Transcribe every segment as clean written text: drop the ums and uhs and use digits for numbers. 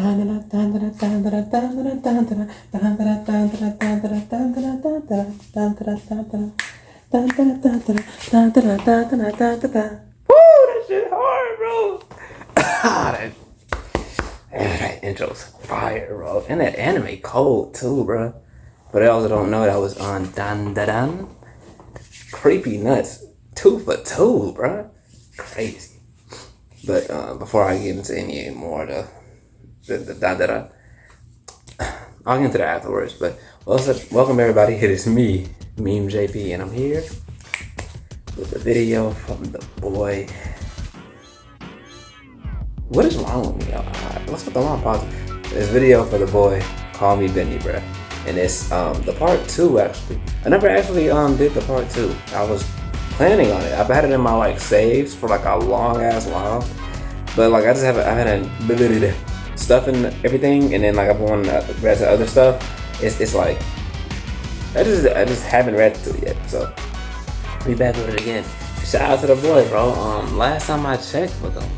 that shit hard, bro. That intro's fire, bro. And that anime cold too, bro. For those that don't know, that was on Dan Da Dan. Creepy nuts. 2 for 2, bro. Crazy. But before I get into any more of the Dan Da Dan, I'll get into that afterwards. But welcome everybody. It is me, Meme JP, and I'm here with a video from the boy. What is wrong with me? What's with the long pause? This video for the boy, Callmebeni, bruh. And it's the part 2 actually. I never actually did the part 2. I was planning on it. I've had it in my like saves for like a long ass while. But like I had stuff and everything, and then like I've wanted to read to other stuff. It's like I just haven't read to it yet. So be back with it again. Shout out to the boy, bro. Last time I checked with him,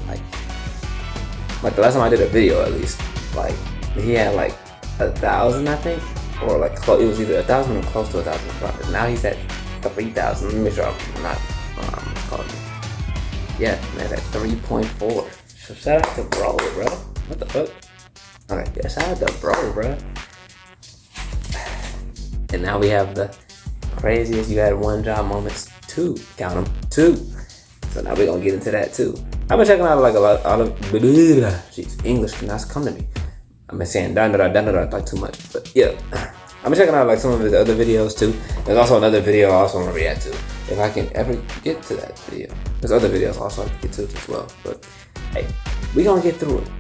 like the last time I did a video at least, like he had like 1,000 I think, or like it was either 1,000 or close to 1,000 subscribers. Now he's at 3,000. Let me make sure I'm not yeah, man, at 3.4. So shout out to bro. What the fuck? Okay, yeah, shout out to bro. And now we have the craziest you had one job moments 2. Count them 2. So now we're gonna get into that too. I've been checking out like a lot of jeez, English cannot come to me. I've been saying da like too much, but yeah. I've been checking out like some of his other videos too. There's also another video I also want to react to if I can ever get to that video. There's other videos I also like to get to as well. But hey, we gonna get through it.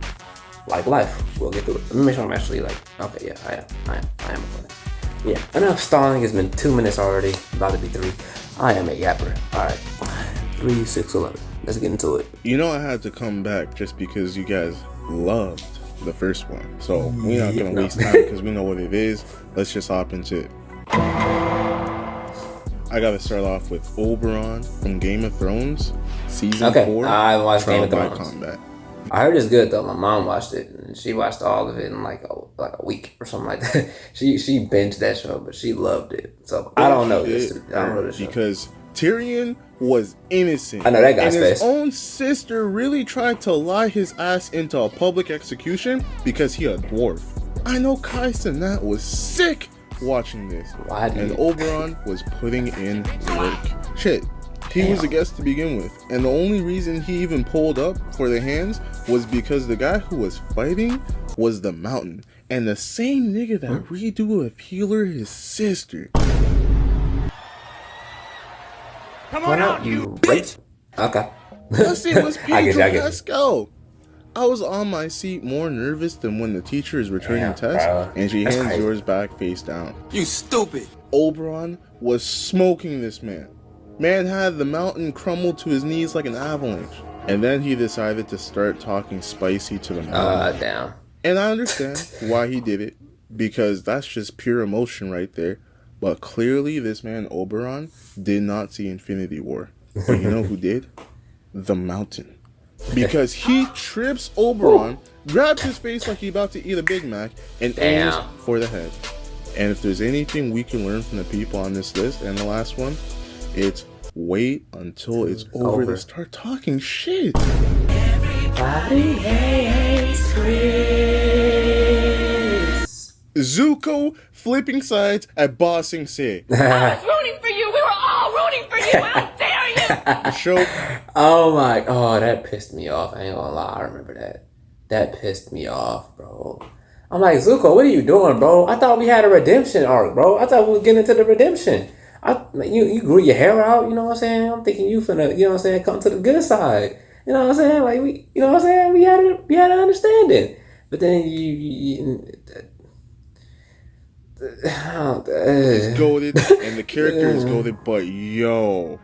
Like life, we'll get through it. Let me make sure I'm actually like, okay, yeah, I am. Yeah, enough stalling. It's been 2 minutes already, about to be 3. I am a yapper. All right, 3, 6, 11. Let's get into it. You know I had to come back just because you guys loved the first one. So we're not going to waste time because we know what it is. Let's just hop into it. I got to start off with Oberon from Game of Thrones, Season 4. I watched Game of Thrones. Combat. I heard it's good though. My mom watched it and she watched all of it in like a week or something like that. She binged that show, but she loved it. So I don't know this. I don't know this show. Because Tyrion was innocent. I know that guy's and his face. own sister really tried to lie his ass into a public execution because he a dwarf. I know Kai Cenat was sick watching this. Why and Oberon was putting in work. Shit. He was a guest to begin with, and the only reason he even pulled up for the hands was because the guy who was fighting was the Mountain, and the same nigga that redo a healer his sister. Come on out, you bitch! Okay. Plus it was Pedro I Pascal. I was on my seat more nervous than when the teacher is returning tests, and she hands yours back face down. You stupid! Oberon was smoking this man. Man had the Mountain crumble to his knees like an avalanche. And then he decided to start talking spicy to the Mountain. Damn. And I understand why he did it, because that's just pure emotion right there. But clearly this man Oberon did not see Infinity War. But you know who did? The Mountain. Because he trips Oberon, grabs his face like he's about to eat a Big Mac, and aims for the head. And if there's anything we can learn from the people on this list and the last one, it's wait until it's over to start talking shit. Everybody hates Chris. Zuko flipping sides at Bossing Say. I was rooting for you. We were all rooting for you. How dare you? The show. That pissed me off. I ain't gonna lie. I remember that. That pissed me off, bro. I'm like, Zuko, what are you doing, bro? I thought we had a redemption arc, bro. I thought we were getting into the redemption. You grew your hair out, you know what I'm saying? I'm thinking you finna, you know what I'm saying, come to the good side. You know what I'm saying? Like, you know what I'm saying? We had an understanding. But then it's goated, and the character is goated, but yo,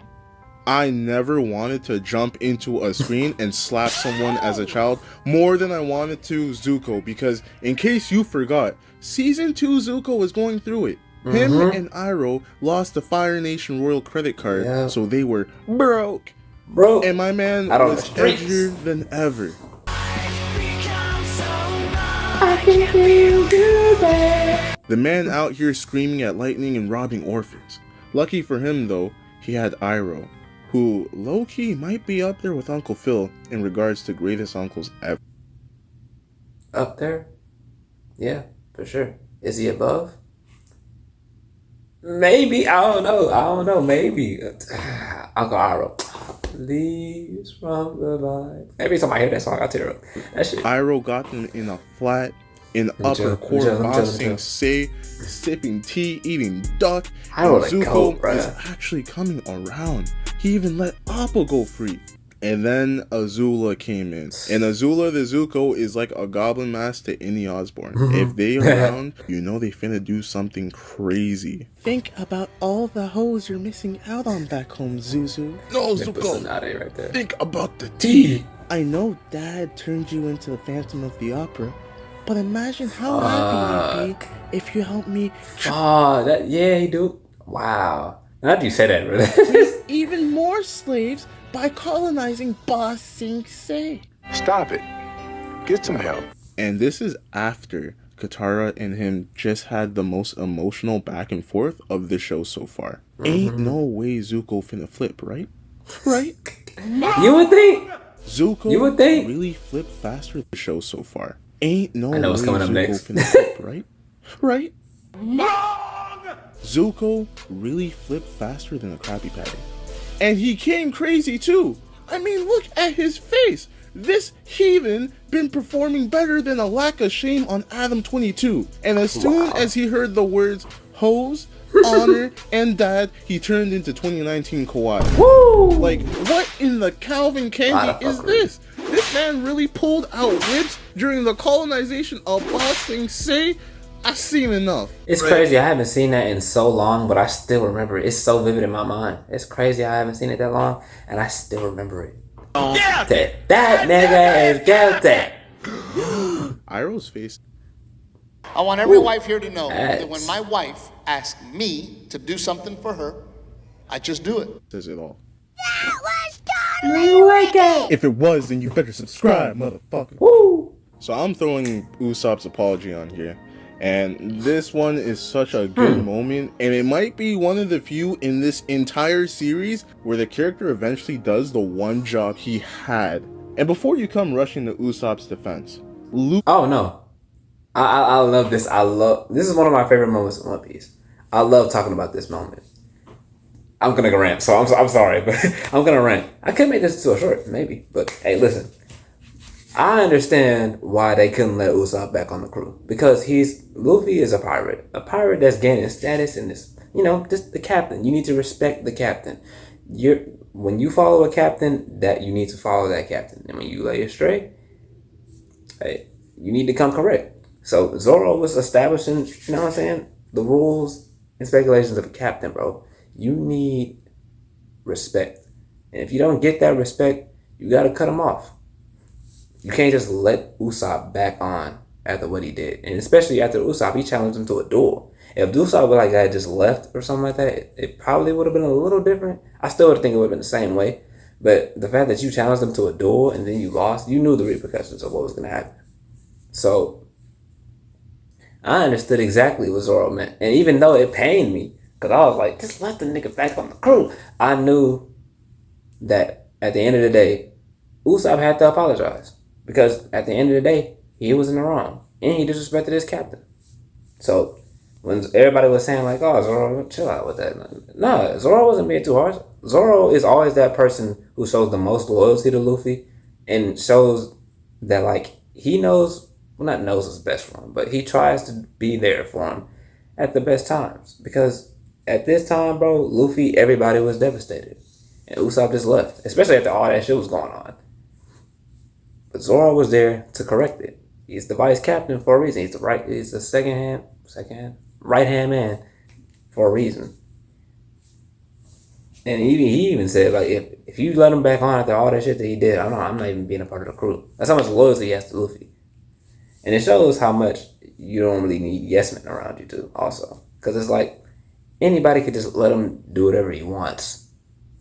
I never wanted to jump into a screen and slap someone as a child more than I wanted to Zuko, because in case you forgot, Season 2 Zuko was going through it. Him and Iroh lost the Fire Nation Royal credit card, so they were broke. And my man was edgier than ever. The man out here screaming at lightning and robbing orphans. Lucky for him though, he had Iroh, who low-key might be up there with Uncle Phil in regards to greatest uncles ever. Up there? Yeah, for sure. Is he above? Maybe. I don't know. Maybe. Uncle Iroh. Leaves from the vine. Every time I hear that song, I tear up. That shit. Iroh got them in a flat, in upper core bossing say, sipping tea, eating duck, and Zuko is actually coming around. He even let Appa go free. And then Azula came in. And Azula the Zuko is like a goblin master to Inni Osborn. If they around, you know they finna do something crazy. Think about all the hoes you're missing out on back home, Zuzu. No, Zuko. Right there. Think about the tea. I know Dad turned you into the Phantom of the Opera, but imagine how happy you'd be if you helped me. Yeah, he do. Wow. Now that you say that, really. Even more slaves by colonizing Ba Sing Se. Stop it. Get some help. And this is after Katara and him just had the most emotional back and forth of the show so far. Ain't no way Zuko finna flip, right? Right? You would think. Zuko You would think. really flipped faster than the show so far. Ain't no I know what's way coming up Zuko next. finna flip, right? Right? Zuko really flipped faster than a Krabby Patty. And he came crazy too. I mean, look at his face. This heathen been performing better than a lack of shame on Adam 22. And as soon as he heard the words hoes, honor, and dad, he turned into 2019 Kawhi. Woo! Like, what in the Calvin candy is this? This man really pulled out whips during the colonization of Ba Sing Se. I've seen enough. It's crazy. I haven't seen that in so long, but I still remember it. It's so vivid in my mind. It's crazy. I haven't seen it that long, and I still remember it. That nigga is guilty. Iroh's face. I want every wife here to know that when my wife asks me to do something for her, I just do it. Says it all. That was totally wicked. If it was, then you better subscribe, motherfucker. Woo! So I'm throwing Usopp's apology on here. And this one is such a good moment. And it might be one of the few in this entire series where the character eventually does the one job he had. And before you come rushing to Usopp's defense, Oh no. I love this. This is one of my favorite moments in One Piece. I love talking about this moment. I'm gonna go rant, so I'm sorry, but I'm gonna rant. I could make this too short, maybe, but hey, listen. I understand why they couldn't let Usopp back on the crew, because Luffy is a pirate that's gaining status in this. Just the captain. You need to respect the captain. When you follow a captain, that you need to follow that captain, and when you lay astray, hey, you need to come correct. So Zoro was establishing, the rules and speculations of a captain, bro. You need respect. And if you don't get that respect, you got to cut him off. You can't just let Usopp back on after what he did. And especially after Usopp, he challenged him to a duel. If Usopp would had just left or something like that, it probably would have been a little different. I still would think it would have been the same way. But the fact that you challenged him to a duel and then you lost, you knew the repercussions of what was going to happen. So I understood exactly what Zoro meant. And even though it pained me, because I was like, just let the nigga back on the crew, I knew that at the end of the day, Usopp had to apologize. Because at the end of the day, he was in the wrong. And he disrespected his captain. So when everybody was saying oh, Zoro, chill out with that. No, Zoro wasn't being too harsh. Zoro is always that person who shows the most loyalty to Luffy and shows that he knows, not knows what's best for him, but he tries to be there for him at the best times. Because at this time, bro, Luffy, everybody was devastated. And Usopp just left, especially after all that shit was going on. But Zoro was there to correct it. He's the vice captain for a reason. He's the right-hand man for a reason. And he even said, if you let him back on after all that shit that he did, I'm not even being a part of the crew. That's how much loyalty he has to Luffy. And it shows how much you don't really need yes men around you too, also. Because it's anybody could just let him do whatever he wants.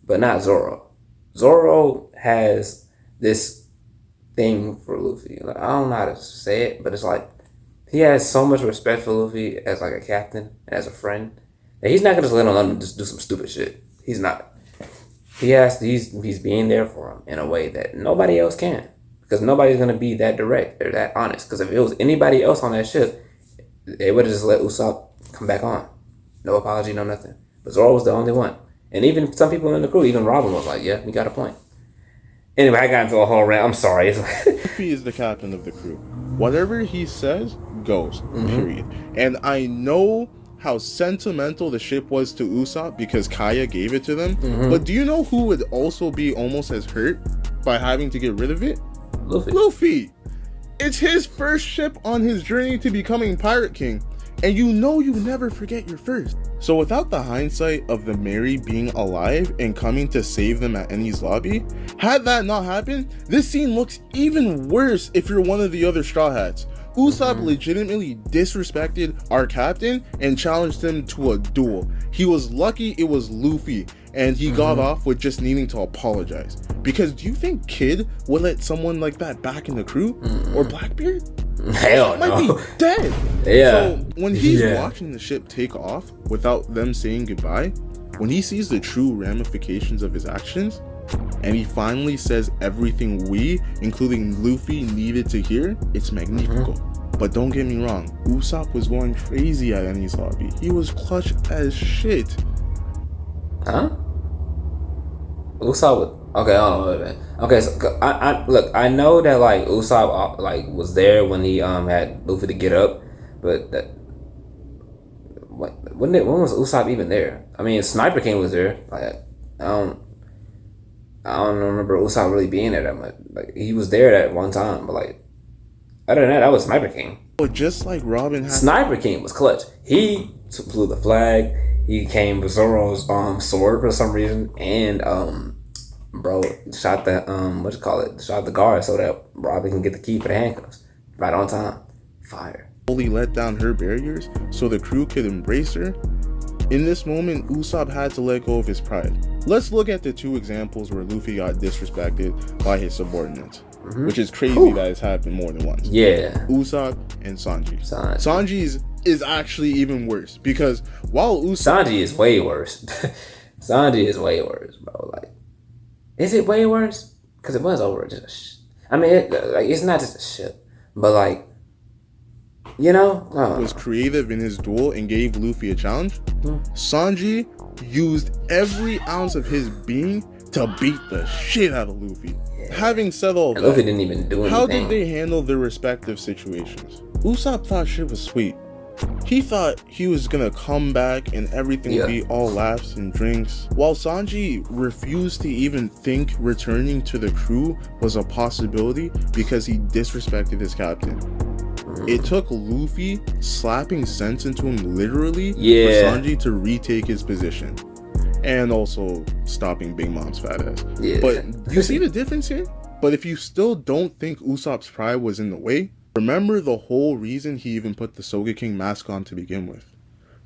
But not Zoro. Zoro has this thing for Luffy. I don't know how to say it, but it's he has so much respect for Luffy as like a captain and as a friend that he's not gonna just let him just do some stupid shit. He's not. He's being there for him in a way that nobody else can, because nobody's gonna be that direct or that honest. Because if it was anybody else on that ship, they would have just let Usopp come back on, no apology, no nothing. But Zoro was the only one, and even some people in the crew, even Robin was like, "Yeah, we got a point." Anyway, I got into a whole rant. I'm sorry. Luffy is the captain of the crew. Whatever he says goes. Period. And I know how sentimental the ship was to Usopp because Kaya gave it to them. But do you know who would also be almost as hurt by having to get rid of it? Luffy. It's his first ship on his journey to becoming Pirate King. And you know you never forget your first. So without the hindsight of the Mary being alive and coming to save them at Eni's lobby, had that not happened, this scene looks even worse if you're one of the other Straw Hats. Usopp legitimately disrespected our captain and challenged him to a duel. He was lucky it was Luffy, and he got off with just needing to apologize. Because do you think Kid would let someone like that back in the crew? Or Blackbeard? Hell no. Might be dead. Yeah. So when he's watching the ship take off without them saying goodbye, when he sees the true ramifications of his actions, and he finally says everything we, including Luffy, needed to hear, it's magnifico. But don't get me wrong, Usopp was going crazy at Eni's lobby. He was clutch as shit. Huh? Usopp would... Okay, hold on, wait a minute. Okay, so I look, I know that like Usopp like was there when he had Luffy to get up, but that when was Usopp even there? I mean, Sniper King was there. Like I don't remember Usopp really being there that much. Like he was there at one time, but like other than that was Sniper King. But just like Robin had... Sniper King was clutch. He flew the flag. He came with Zoro's sword for some reason, and bro shot the shot the guard so that Robin can get the key for the handcuffs right on time. Fire. Fully let down her barriers so the crew could embrace her. In this moment, Usopp had to let go of his pride. Let's look at the two examples where Luffy got disrespected by his subordinates, which is crazy that it's happened more than once. Yeah. Usopp and Sanji. Sanji's is actually even worse because while Usopp... Sanji is way worse. Sanji is way worse, bro. Like, is it way worse? Because it was over just I mean, it's not just a ship, but like, you know, was creative in his duel and gave Luffy a challenge. Sanji used every ounce of his being to beat the shit out of Luffy. Having said all that, Luffy didn't even do anything. How did they handle their respective situations? Usopp thought shit was sweet. He thought he was gonna come back and everything would be all laughs and drinks, while Sanji refused to even think returning to the crew was a possibility because he disrespected his captain. It took Luffy slapping sense into him literally for Sanji to retake his position. And also stopping Big Mom's fat ass. But you see the difference here? But if you still don't think Usopp's pride was in the way, remember the whole reason he even put the Sogeking mask on to begin with.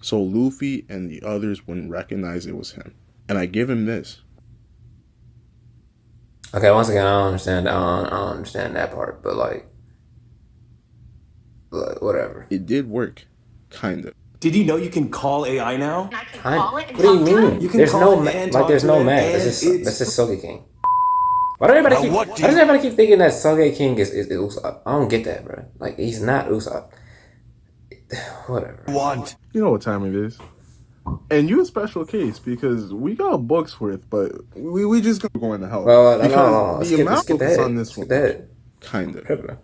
So Luffy and the others wouldn't recognize it was him. And I give him this. Okay, once again, I don't understand that part, but like whatever. It did work. Kind of. Did you know you can call AI now? What do you mean? You can there's call no it and like. There's talk no to Mac. it, This and is Sogeking. Why does everybody keep thinking that Sogeking is Usopp? I don't get that, bro. Like he's not Usopp. Whatever. You know what time it is. And you a special case because we got books worth, but we just gonna go into hell. Well, because no. the amount skip focus that. on this Skip one. that. Kind of.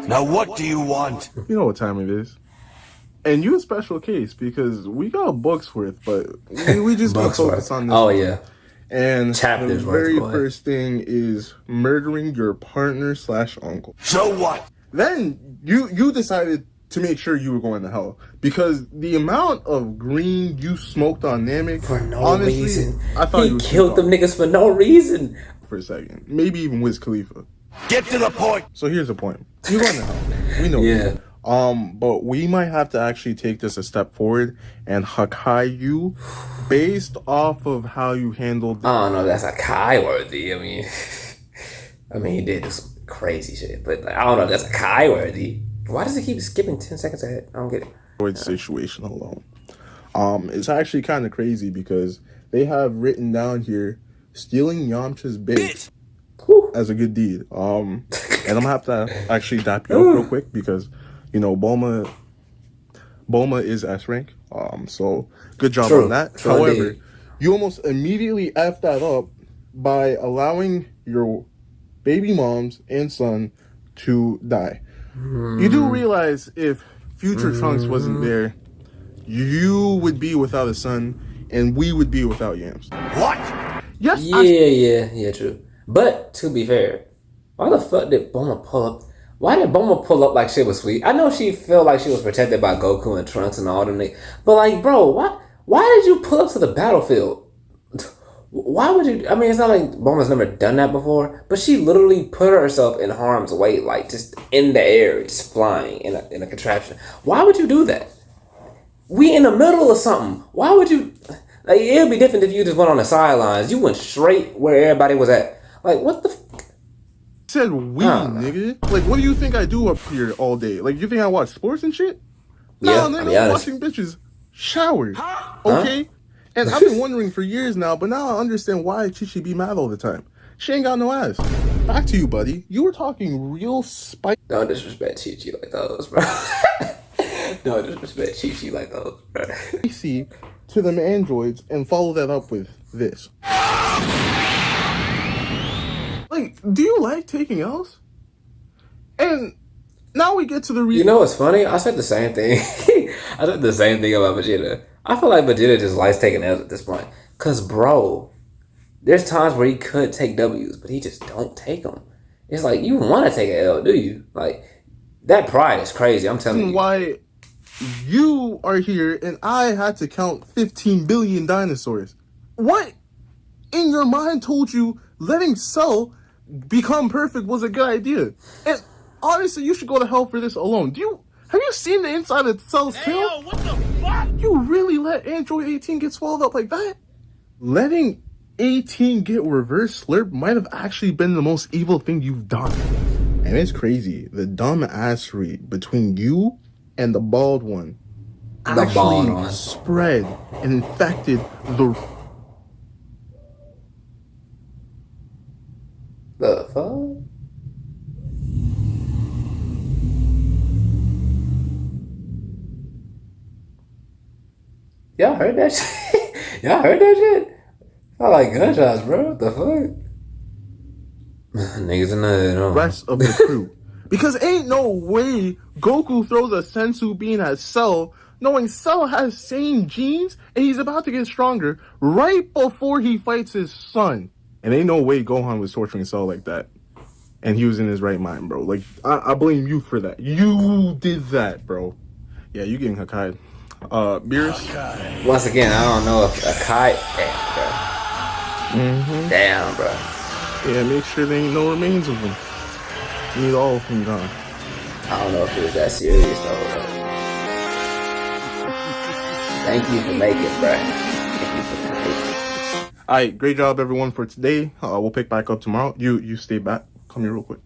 Now what do you want? You know what time it is. And you a special case because we got books worth, but we just gonna focus on this Oh one. yeah. And Chapters the very worth, boy. first thing is murdering your partner / uncle. So what? Then you decided to make sure you were going to hell because the amount of green you smoked on Namek For no honestly, reason. I thought he you killed them niggas for no reason. for a second. Maybe even Wiz Khalifa. Get to the point. So here's the point. You're going to hell. We know this. But we might have to actually take this a step forward and Hakai you based off of how you handled. I don't know. That's a Kai worthy. I mean, he did some crazy shit, but like, I don't know if that's a Kai worthy Why does it keep skipping 10 seconds ahead? I don't get it. Android situation alone. It's actually kind of crazy because they have written down here stealing Yamcha's bits as a good deed. And I'm gonna have to actually dap you up real quick because Bulma is S rank. So good job on that. True However, indeed. you almost immediately effed that up by allowing your baby moms and son to die. You do realize if future Trunks wasn't there, you would be without a son, and we would be without Yams. What? Yes. Yeah, true. But to be fair, why the fuck did Bulma pull up? Why did Bulma pull up like shit was sweet? I know she felt like she was protected by Goku and Trunks and all them, but like, bro, why did you pull up to the battlefield? Why would you? I mean, it's not like Bulma's never done that before, but she literally put herself in harm's way, like just in the air, just flying in a contraption. Why would you do that? We in the middle of something. Why would you? Like, it'd be different if you just went on the sidelines. You went straight where everybody was at. Like, what the? Said we, nigga. Like, what do you think I do up here all day? Like, you think I watch sports and shit? Yeah, No, I'll nigga, be I'm honest. watching bitches shower. Okay? And I've been wondering for years now, but now I understand why Chi be mad all the time. She ain't got no ass. Back to you, buddy. You were talking real spicy. Don't disrespect Chi like those, bro. Don't disrespect Chi like those, bro. To them androids and follow that up with this. Like, do you like taking L's? And now we get to the You know what's funny? I said the same thing. I said the same thing about Vegeta. I feel like Vegeta just likes taking L's at this point. Cause bro, there's times where he could take W's, but he just don't take them. It's like, you want to take an L, do you? Like, that pride is crazy. I'm telling you. Why you are here and I had to count 15 billion dinosaurs. What in your mind told you letting Cell become perfect was a good idea? And honestly, you should go to hell for this alone. Have you seen the inside of Cell's tail? Yo, what the fuck? You really let Android 18 get swallowed up like that? Letting 18 get reverse slurp might have actually been the most evil thing you've done. And it's crazy. The dumb assery between you and the bald one spread and infected the fuck? Y'all heard that shit? Y'all heard that shit? I like gunshots, bro. What the fuck? Niggas in the rest of the crew. Because ain't no way Goku throws a sensu bean at Cell, knowing Cell has same genes and he's about to get stronger right before he fights his son. And ain't no way Gohan was torturing Cell like that. And he was in his right mind, bro. Like, I blame you for that. You did that, bro. Yeah, you getting Hakai. Beerus? Once again, I don't know if Hakai... Damn, bro. Damn, bro. Yeah, make sure there ain't no remains of him. You need all of them gone. I don't know if it was that serious, though. Thank you for making it, bro. Thank you for making it. Alright, great job, everyone, for today. We'll pick back up tomorrow. You stay back. Come here real quick.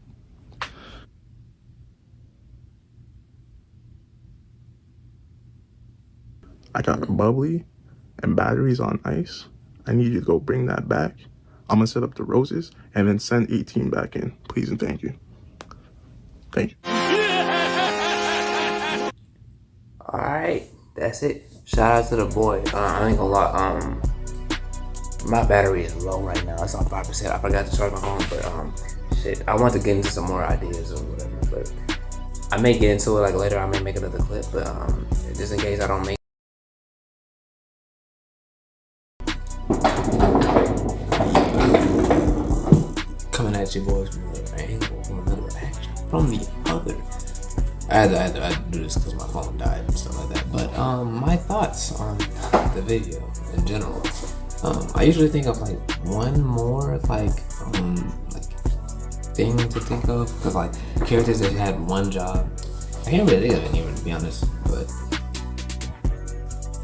I got a bubbly and batteries on ice. I need you to go bring that back. I'm gonna set up the roses and then send 18 back in. Please and thank you. Thank you. Alright, that's it. Shout out to the boy. I ain't gonna lie, my battery is low right now. It's on 5%. I forgot to charge my phone, but shit. I want to get into some more ideas or whatever, but I may get into it like later. I may make another clip, but just in case I don't make coming at you boys from another angle, from another action, from the other. I had to do this because my phone died and stuff like that. But my thoughts on the video in general. I usually think of like one more like thing to think of, because like characters that had one job. I can't really think of any of it, to be honest. But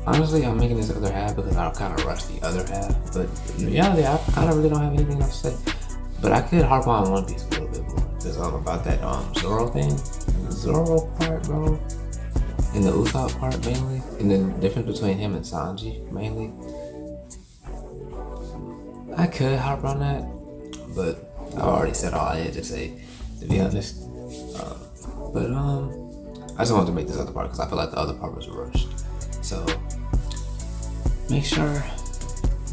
honestly, I'm making this other half because I kind of rushed the other half. But in reality, I kind of really don't have anything else to say. But I could harp on One Piece a little bit more because about that Zoro thing. Zoro part, bro. And the Usopp part mainly. And the difference between him and Sanji mainly. I could hop on that, but I already said all I had to say, to be honest. I just wanted to make this other part because I feel like the other part was rushed. So make sure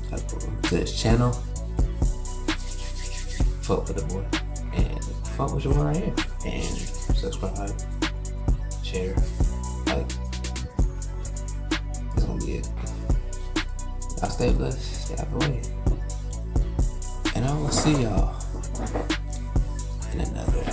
to this channel, fuck with the boy, and fuck with your boy right here, and subscribe, share, like. That's gonna be it. Y'all stay blessed, stay out the way, and I will see y'all in another